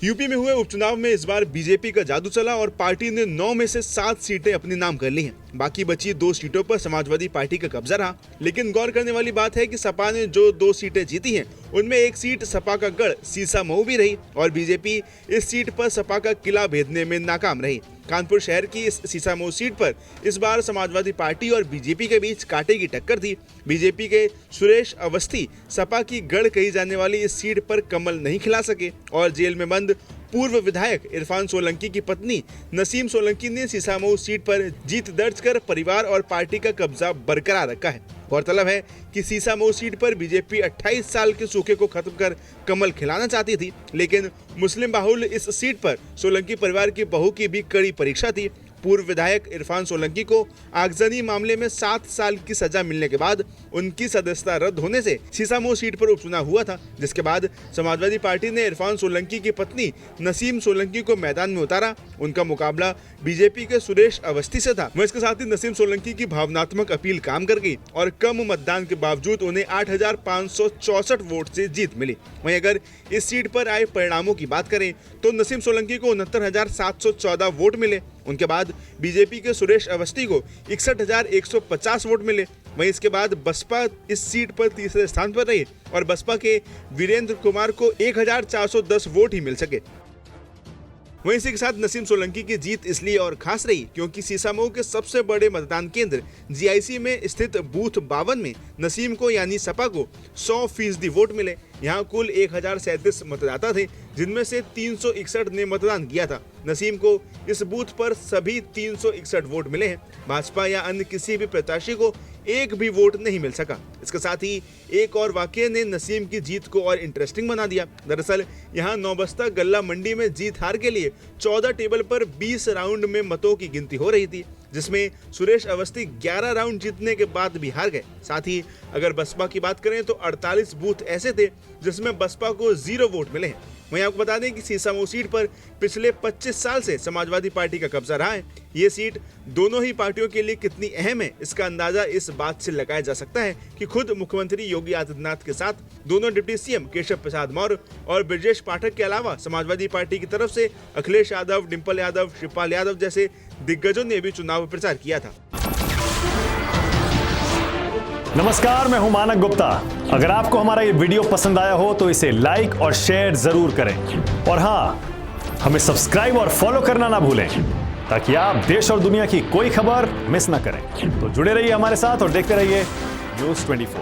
UP में हुए उपचुनाव में इस बार बीजेपी का जादू चला और पार्टी ने 9 में से 7 सीटें अपने नाम कर ली हैं। बाकी बची 2 सीटों पर समाजवादी पार्टी का कब्जा रहा। लेकिन गौर करने वाली बात है कि सपा ने जो 2 सीटें जीती हैं उनमें एक सीट सपा का गढ़ सीसामऊ भी रही और बीजेपी इस सीट पर सपा का किला भेदने में नाकाम रही। कानपुर शहर की इस सीसामऊ सीट पर इस बार समाजवादी पार्टी और बीजेपी के बीच कांटे की टक्कर थी। बीजेपी के सुरेश अवस्थी सपा की गढ़ कही जाने वाली इस सीट पर कमल नहीं खिला सके और जेल में बंद पूर्व विधायक इरफान सोलंकी की पत्नी नसीम सोलंकी ने सीसामऊ सीट पर जीत दर्ज कर परिवार और पार्टी का कब्जा बरकरार रखा है। गौरतलब है कि सीसामऊ सीट पर बीजेपी 28 साल के सूखे को खत्म कर कमल खिलाना चाहती थी, लेकिन मुस्लिम बाहुल इस सीट पर सोलंकी परिवार की बहू की भी कड़ी परीक्षा थी। पूर्व विधायक इरफान सोलंकी को आगजनी मामले में 7 साल की सजा मिलने के बाद उनकी सदस्यता रद्द होने से सीसामऊ सीट पर उपचुनाव हुआ था, जिसके बाद समाजवादी पार्टी ने इरफान सोलंकी की पत्नी नसीम सोलंकी को मैदान में उतारा। उनका मुकाबला बीजेपी के सुरेश अवस्थी से था। वहीं इसके साथ ही नसीम सोलंकी की भावनात्मक अपील काम कर गई और कम मतदान के बावजूद उन्हें 8,564 वोट से जीत मिली। वहीं अगर इस सीट पर आए परिणामों की बात करें तो नसीम सोलंकी को 69,714 वोट मिले। उनके बाद बीजेपी के सुरेश अवस्थी को 61,150 वोट मिले। वहीं इसके बाद बसपा इस सीट पर तीसरे स्थान पर रही और बसपा के वीरेंद्र कुमार को 1,410 वोट ही मिल सके। वहीं इसी के साथ नसीम सोलंकी की जीत इसलिए और खास रही क्योंकि सीसामऊ के सबसे बड़े मतदान केंद्र जीआईसी में स्थित बूथ 52 में नसीम को यानी सपा को 100% वोट मिले। यहाँ कुल 1,037 मतदाता थे, जिनमें से 361 ने मतदान किया था। नसीम को इस बूथ पर सभी 361 वोट मिले हैं। भाजपा या अन्य किसी भी प्रत्याशी को एक भी वोट नहीं मिल सका। इसके साथ ही एक और वाकये ने नसीम की जीत को और इंटरेस्टिंग बना दिया। दरअसल यहाँ नौबस्ता गल्ला मंडी में जीत हार के लिए 14 टेबल पर 20 राउंड में मतों की गिनती हो रही थी, जिसमें सुरेश अवस्थी 11 राउंड जीतने के बाद भी हार गए। साथ ही अगर बसपा की बात करें तो 48 बूथ ऐसे थे जिसमें बसपा को 0 वोट मिले हैं। वहीं आपको बता दें कि सीसामऊ सीट पर पिछले 25 साल से समाजवादी पार्टी का कब्जा रहा है। ये सीट दोनों ही पार्टियों के लिए कितनी अहम है, इसका अंदाजा इस बात से लगाया जा सकता है कि खुद मुख्यमंत्री योगी आदित्यनाथ के साथ दोनों डिप्टी सीएम केशव प्रसाद मौर्य और ब्रजेश पाठक के अलावा समाजवादी पार्टी की तरफ से अखिलेश यादव, डिंपल यादव, शिवपाल यादव जैसे दिग्गजों ने भी चुनाव प्रचार किया था। नमस्कार, मैं हूं मानक गुप्ता। अगर आपको हमारा ये वीडियो पसंद आया हो तो इसे लाइक और शेयर जरूर करें और हाँ, हमें सब्सक्राइब और फॉलो करना ना भूलें ताकि आप देश और दुनिया की कोई खबर मिस ना करें। तो जुड़े रहिए हमारे साथ और देखते रहिए न्यूज़ 24।